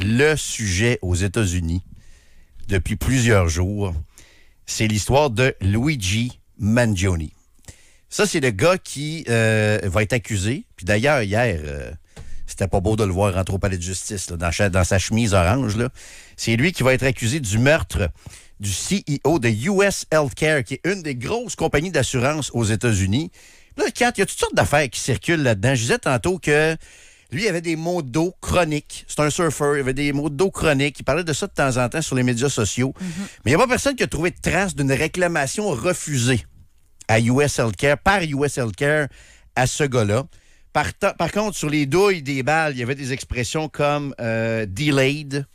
le sujet aux États-Unis depuis plusieurs jours. C'est l'histoire de Luigi Mangione. Ça, c'est le gars qui va être accusé. Puis d'ailleurs, hier, c'était pas beau de le voir rentrer au palais de justice là, dans sa chemise orange. Là. C'est lui qui va être accusé du meurtre du CEO de US Healthcare, qui est une des grosses compagnies d'assurance aux États-Unis. Là, Kat, il y a toutes sortes d'affaires qui circulent là-dedans. Je disais tantôt que lui, il avait des maux de dos chroniques. C'est un surfeur, il avait des maux de dos chroniques. Il parlait de ça de temps en temps sur les médias sociaux. Mais il n'y a pas personne qui a trouvé de trace d'une réclamation refusée à US Healthcare, par US Healthcare, à ce gars-là. Par contre, sur les douilles des balles, il y avait des expressions comme delayed,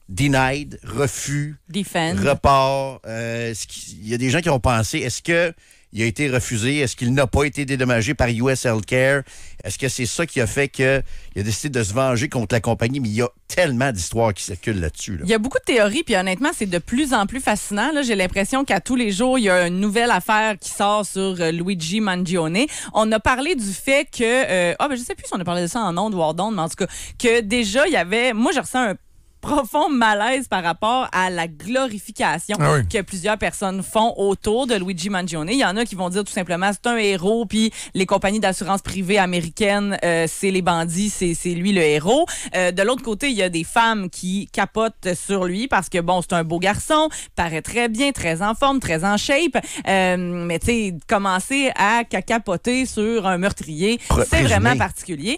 denied, refus, defend, report. Il y a des gens qui ont pensé, est-ce qu'il a été refusé? Est-ce qu'il n'a pas été dédommagé par US Healthcare? Est-ce que c'est ça qui a fait qu'il a décidé de se venger contre la compagnie? Mais il y a tellement d'histoires qui circulent là-dessus. Là. Il y a beaucoup de théories, puis honnêtement, c'est de plus en plus fascinant. Là, j'ai l'impression qu'à tous les jours, il y a une nouvelle affaire qui sort sur Luigi Mangione. On a parlé du fait que... je sais plus si on a parlé de ça en ondes ou hors d'ondes, mais en tout cas, que déjà, il y avait... Moi, je ressens un profond malaise par rapport à la glorification que plusieurs personnes font autour de Luigi Mangione. Il y en a qui vont dire tout simplement c'est un héros, puis les compagnies d'assurance privée américaines, c'est les bandits, c'est lui le héros. De l'autre côté, il y a des femmes qui capotent sur lui parce que, bon, c'est un beau garçon, paraît très bien, très en forme, très en shape, mais tu sais, commencer à capoter sur un meurtrier, c'est vraiment particulier.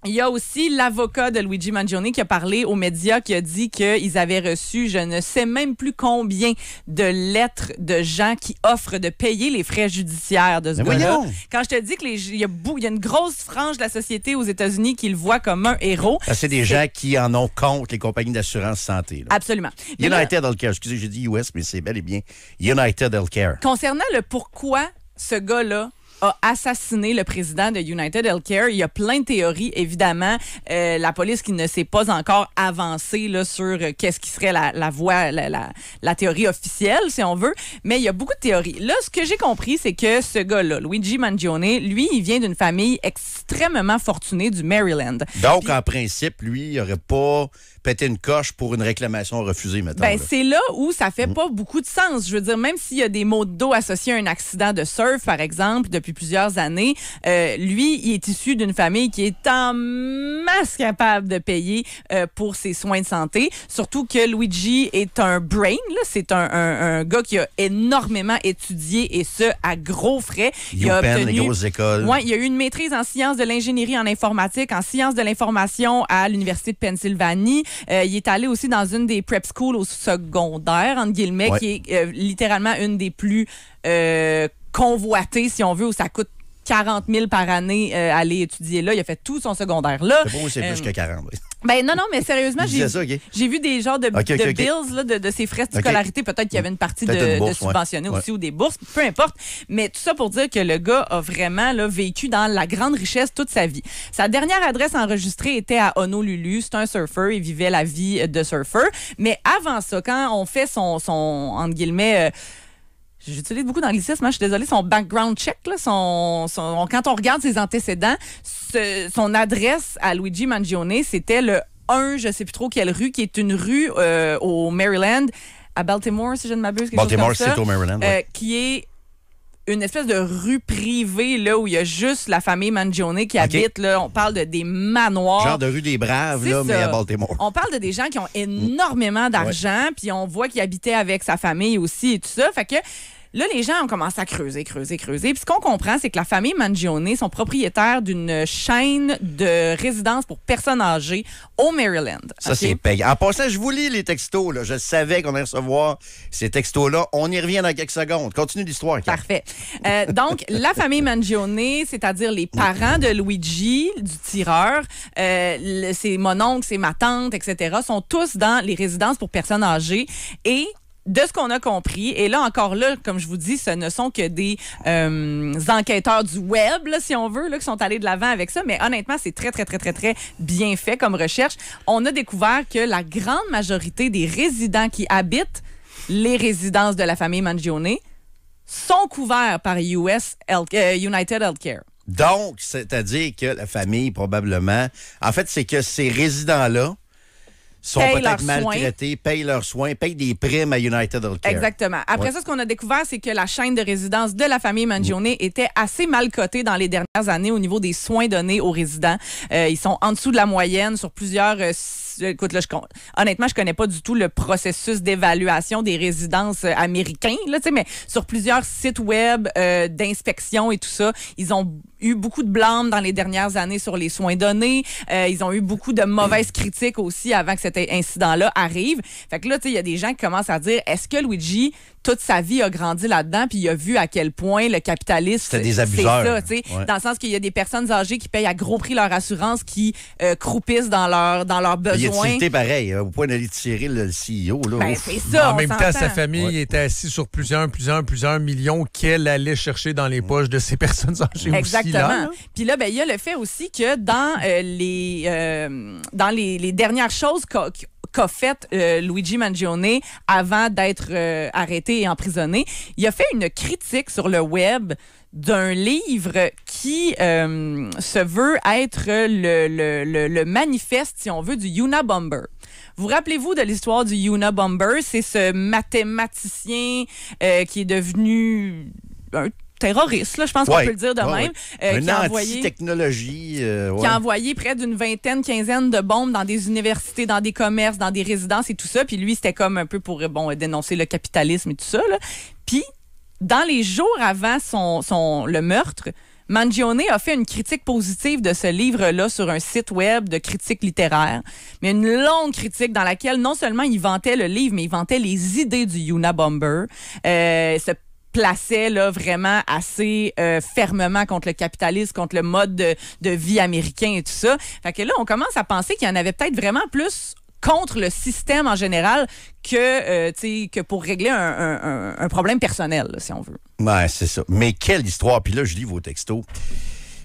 Il y a aussi l'avocat de Luigi Mangione qui a parlé aux médias, qui a dit qu'ils avaient reçu, je ne sais même plus combien de lettres de gens qui offrent de payer les frais judiciaires de ce gars-là. Quand je te dis qu'il y a une grosse frange de la société aux États-Unis qui le voit comme un héros. C'est des gens qui en ont contre les compagnies d'assurance santé. Là. Absolument. United Healthcare, excusez, j'ai dit US, mais c'est bel et bien United Healthcare. Concernant le pourquoi ce gars-là a assassiné le président de United Healthcare. Il y a plein de théories, évidemment. La police qui ne s'est pas encore avancée là, sur qu'est-ce qui serait la voie, la théorie officielle, si on veut. Mais il y a beaucoup de théories. Là, ce que j'ai compris, c'est que ce gars-là, Luigi Mangione, lui, il vient d'une famille extrêmement fortunée du Maryland. Donc, en principe, lui, il n'aurait pas pété une coche pour une réclamation refusée, mettons. Ben, c'est là où ça fait pas beaucoup de sens. Je veux dire, même s'il y a des maux de dos associés à un accident de surf, par exemple, depuis plusieurs années, lui, il est issu d'une famille qui est en masse capable de payer pour ses soins de santé. Surtout que Luigi est un brain, là. C'est un gars qui a énormément étudié et ce, à gros frais. Il a obtenu, les grosses écoles. Ouais, il a eu une maîtrise en sciences de l'ingénierie en informatique, en sciences de l'information à l'Université de Pennsylvanie. Il est allé aussi dans une des prep schools au secondaire, entre guillemets, qui est littéralement une des plus convoitées, si on veut, où ça coûte 40 000 par année aller étudier là. Il a fait tout son secondaire là. C'est pas c'est plus que 40. Oui. Ben non, mais sérieusement, j'ai vu des genres de bills là, de ses frais de scolarité. Peut-être qu'il y avait une partie de subventionnés aussi ou des bourses, peu importe. Mais tout ça pour dire que le gars a vraiment là, vécu dans la grande richesse toute sa vie. Sa dernière adresse enregistrée était à Honolulu. C'est un surfeur. Il vivait la vie de surfeur. Mais avant ça, quand on fait son entre guillemets... j'utilise beaucoup d'anglicisme, je suis désolée, son background check, là, quand on regarde ses antécédents, son adresse à Luigi Mangione, c'était le 1, je ne sais plus trop quelle rue, qui est une rue au Maryland, à Baltimore, si je ne m'abuse. Baltimore, c'est au Maryland. Qui est une espèce de rue privée là, où il y a juste la famille Mangione qui habite. Là, on parle des manoirs. Genre de rue des Braves, là, mais à Baltimore. On parle de des gens qui ont énormément d'argent, puis on voit qu'il habitait avec sa famille aussi et tout ça. Fait que là, les gens ont commencé à creuser. Puis ce qu'on comprend, c'est que la famille Mangione sont propriétaires d'une chaîne de résidences pour personnes âgées au Maryland. Ça, c'est payant. En passant, je vous lis les textos. Là. Je savais qu'on allait recevoir ces textos-là. On y revient dans quelques secondes. Continue l'histoire. Parfait. Donc, la famille Mangione, c'est-à-dire les parents de Luigi, du tireur, c'est mon oncle, c'est ma tante, etc., sont tous dans les résidences pour personnes âgées. Et de ce qu'on a compris, et là encore là, comme je vous dis, ce ne sont que des enquêteurs du web, là, si on veut, là, qui sont allés de l'avant avec ça, mais honnêtement, c'est très, très, très, très, très bien fait comme recherche. On a découvert que la grande majorité des résidents qui habitent les résidences de la famille Mangione sont couverts par United Healthcare. Donc, c'est-à-dire que la famille, probablement... En fait, c'est que ces résidents-là sont peut-être maltraités, payent leurs soins, payent des primes à United Healthcare. Exactement. Après ça, ce qu'on a découvert, c'est que la chaîne de résidence de la famille Mangione était assez mal cotée dans les dernières années au niveau des soins donnés aux résidents. Ils sont en dessous de la moyenne sur plusieurs... Écoute, là, honnêtement, je connais pas du tout le processus d'évaluation des résidences américains, là, mais sur plusieurs sites web d'inspection et tout ça, ils ont eu beaucoup de blâmes dans les dernières années sur les soins donnés. Ils ont eu beaucoup de mauvaises critiques aussi avant que cet incident-là arrive. Fait que là, il y a des gens qui commencent à dire, est-ce que Luigi, toute sa vie, a grandi là-dedans puis il a vu à quel point le capitalisme, c'était des abuseurs. C'est ça, dans le sens qu'il y a des personnes âgées qui payent à gros prix leur assurance, qui croupissent dans leurs besoins. Il y a tilté pareil. Vous pouvez aller tirer le CEO. Là. Ben, c'est ça, en même temps, sa famille était assise sur plusieurs millions qu'elle allait chercher dans les poches de ces personnes âgées. Exactement. Aussi. Là. Puis là, il y a le fait aussi que dans les dernières choses qu'a fait Luigi Mangione avant d'être arrêté et emprisonné, il a fait une critique sur le web d'un livre qui se veut être le manifeste, si on veut, du Unabomber. Vous rappelez-vous de l'histoire du Unabomber? C'est ce mathématicien qui est devenu un terroriste, là, je pense qu'on peut le dire de même. Une anti-technologie. Qui a envoyé près d'une quinzaine de bombes dans des universités, dans des commerces, dans des résidences et tout ça. Puis lui, c'était comme un peu pour dénoncer le capitalisme et tout ça. Là. Puis, dans les jours avant le meurtre, Mangione a fait une critique positive de ce livre-là sur un site web de critique littéraire. Mais une longue critique dans laquelle non seulement il vantait le livre, mais il vantait les idées du Unabomber. Se plaçait là, vraiment assez fermement contre le capitalisme, contre le mode de vie américain et tout ça. Fait que là, on commence à penser qu'il y en avait peut-être vraiment plus contre le système en général que pour régler un problème personnel, là, si on veut. Ouais, c'est ça. Mais quelle histoire! Puis là, je lis vos textos.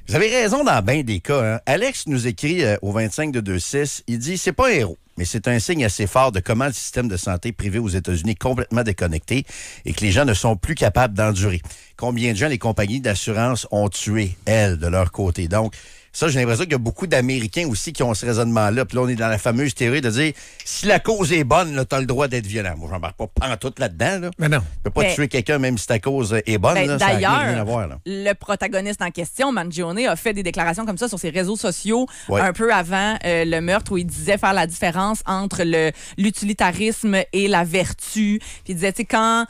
Vous avez raison dans bien des cas. Hein. Alex nous écrit au 25 de 26, il dit « C'est pas un héros, mais c'est un signe assez fort de comment le système de santé privé aux États-Unis est complètement déconnecté et que les gens ne sont plus capables d'endurer. Combien de gens les compagnies d'assurance ont tué, elles, de leur côté? Donc, ça, j'ai l'impression qu'il y a beaucoup d'Américains aussi qui ont ce raisonnement-là. Puis là, on est dans la fameuse théorie de dire, si la cause est bonne, tu as le droit d'être violent. Moi, j'embarque pas pantoute là-dedans. Là. Mais non. Tu peux pas tuer quelqu'un même si ta cause est bonne. Là, d'ailleurs, ça n'a rien à voir, là. Le protagoniste en question, Mangione, a fait des déclarations comme ça sur ses réseaux sociaux un peu avant le meurtre où il disait faire la différence entre l'utilitarisme et la vertu. Puis il disait, tu sais, quand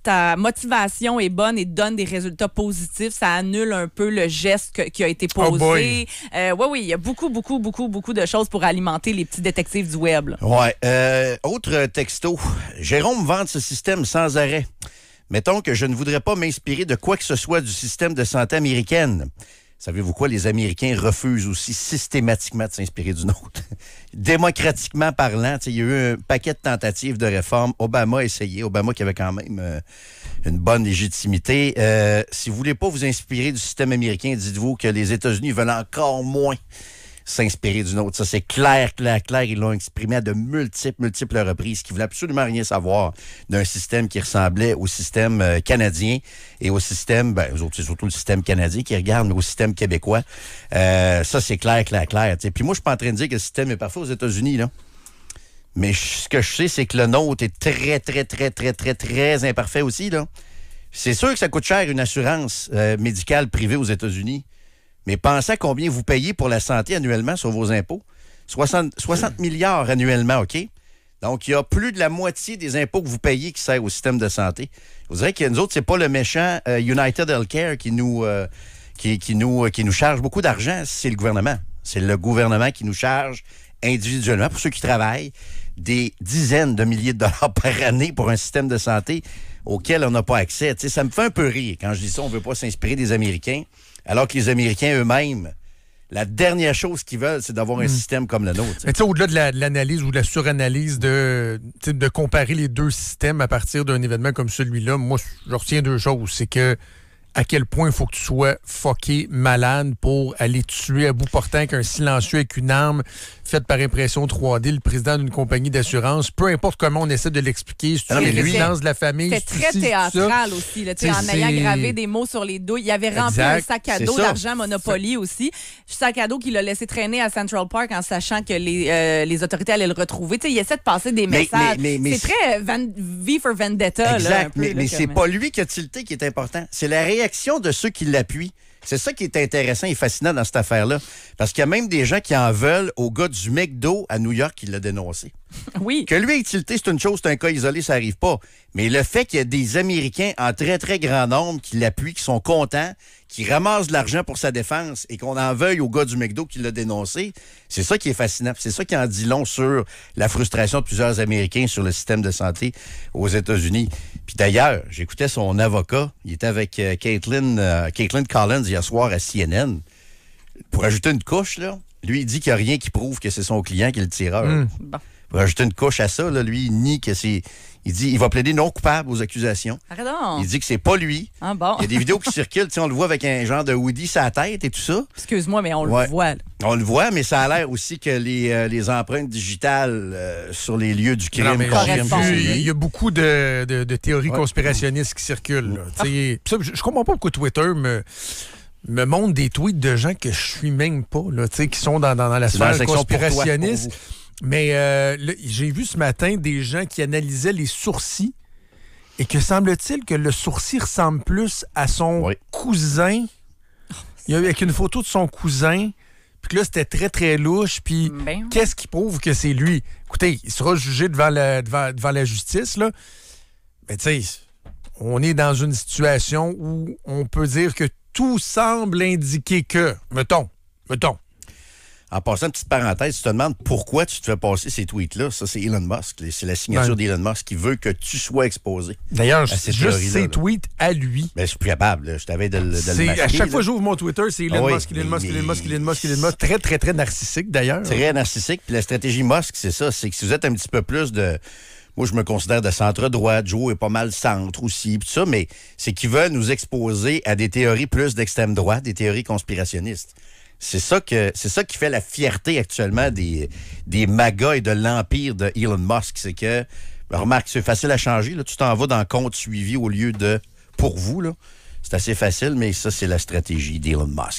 ta motivation est bonne et donne des résultats positifs, ça annule un peu le geste qui a été posé. Oui, il y a beaucoup de choses pour alimenter les petits détectives du web. Autre texto. Jérôme vante ce système sans arrêt. Mettons que je ne voudrais pas m'inspirer de quoi que ce soit du système de santé américaine. Savez-vous quoi? Les Américains refusent aussi systématiquement de s'inspirer du nôtre. Démocratiquement parlant, il y a eu un paquet de tentatives de réforme. Obama a essayé. Obama qui avait quand même une bonne légitimité. Si vous voulez pas vous inspirer du système américain, dites-vous que les États-Unis veulent encore moins s'inspirer du nôtre. Ça, c'est clair. Ils l'ont exprimé à de multiples reprises, qu'ils voulaient absolument rien savoir d'un système qui ressemblait au système canadien et au système, eux autres, c'est surtout le système canadien qui regarde, mais au système québécois. Ça, c'est clair. T'sais. Puis moi, je suis pas en train de dire que le système est parfait aux États-Unis, là. Mais ce que je sais, c'est que le nôtre est très imparfait aussi, là. C'est sûr que ça coûte cher une assurance médicale privée aux États-Unis. Mais pensez à combien vous payez pour la santé annuellement sur vos impôts. 60 milliards annuellement, OK? Donc, il y a plus de la moitié des impôts que vous payez qui servent au système de santé. Vous direz que nous autres, c'est pas le méchant United Healthcare qui nous charge beaucoup d'argent, c'est le gouvernement. C'est le gouvernement qui nous charge individuellement, pour ceux qui travaillent, des dizaines de milliers de dollars par année pour un système de santé auquel on n'a pas accès. Tu sais, ça me fait un peu rire quand je dis ça, on ne veut pas s'inspirer des Américains, alors que les Américains eux-mêmes, la dernière chose qu'ils veulent, c'est d'avoir un système comme le nôtre. Mais tu sais, au-delà de l'analyse ou de la suranalyse de comparer les deux systèmes à partir d'un événement comme celui-là, moi, je retiens deux choses. C'est que à quel point il faut que tu sois fucké malade pour aller tuer à bout portant qu'un silencieux avec une arme faite par impression 3D, le président d'une compagnie d'assurance, peu importe comment on essaie de l'expliquer, si tu Non, mais les lui, finances de la famille. C'était très théâtral aussi, là, en ayant gravé des mots sur les dos. Il avait rempli un sac à dos d'argent Monopoly aussi. Sac à dos qu'il a laissé traîner à Central Park en sachant que les autorités allaient le retrouver. Il essaie de passer des messages. C'est très V for Vendetta. Exact, là, un peu, mais c'est pas lui qui a tilté qui est important. C'est la réaction de ceux qui l'appuient. C'est ça qui est intéressant et fascinant dans cette affaire-là. Parce qu'il y a même des gens qui en veulent au gars du McDo à New York qui l'a dénoncé. Oui. Que lui ait tilté, c'est une chose, c'est un cas isolé, ça n'arrive pas. Mais le fait qu'il y a des Américains en très, très grand nombre qui l'appuient, qui sont contents, qui ramassent de l'argent pour sa défense et qu'on en veuille au gars du McDo qui l'a dénoncé, c'est ça qui est fascinant. C'est ça qui en dit long sur la frustration de plusieurs Américains sur le système de santé aux États-Unis. Puis d'ailleurs, j'écoutais son avocat. Il était avec Caitlin Collins hier soir à CNN. Pour ajouter une couche, là, lui, il dit qu'il n'y a rien qui prouve que c'est son client qui est le tireur. Bon. Pour ajouter une couche à ça, là, lui, il nie que c'est... Il dit il va plaider non coupable aux accusations. Arrête donc. Il dit que c'est pas lui. Ah bon. Il y a des vidéos qui circulent, on le voit avec un genre de hoodie sur la tête et tout ça. Excuse-moi, mais on le voit. Là. On le voit, mais ça a l'air aussi que les empreintes digitales sur les lieux du crime... Il y a beaucoup de théories conspirationnistes qui circulent. Là. Je comprends pas pourquoi Twitter me montre des tweets de gens que je suis même pas, là, qui sont dans la sphère conspirationniste. Mais j'ai vu ce matin des gens qui analysaient les sourcils et que semble-t-il que le sourcil ressemble plus à son cousin. Il y a avec une photo de son cousin. Puis là, c'était très, très louche. Puis qu'est-ce qui prouve que c'est lui? Écoutez, il sera jugé devant la justice, là. Mais tu sais, on est dans une situation où on peut dire que tout semble indiquer que, mettons, en passant une petite parenthèse, tu te demandes pourquoi tu te fais passer ces tweets-là. Ça, c'est Elon Musk. C'est la signature d'Elon Musk qui veut que tu sois exposé. D'ailleurs, juste ses tweets à lui. Ben, je suis plus capable. Je t'avais de le masquer. À chaque fois que j'ouvre mon Twitter, c'est Elon Musk. Très, très, très narcissique, d'ailleurs. Très narcissique. Puis la stratégie Musk, c'est ça. C'est que si vous êtes un petit peu plus de... Moi, je me considère de centre-droite. Joe est pas mal centre aussi, puis tout ça. Mais c'est qu'ils veulent nous exposer à des théories plus d'extrême droite, des théories conspirationnistes. C'est ça qui fait la fierté actuellement des MAGA et de l'empire de Elon Musk. C'est que, remarque, c'est facile à changer. Là, tu t'en vas dans compte suivi au lieu de pour vous. Là. C'est assez facile, mais ça, c'est la stratégie d'Elon Musk.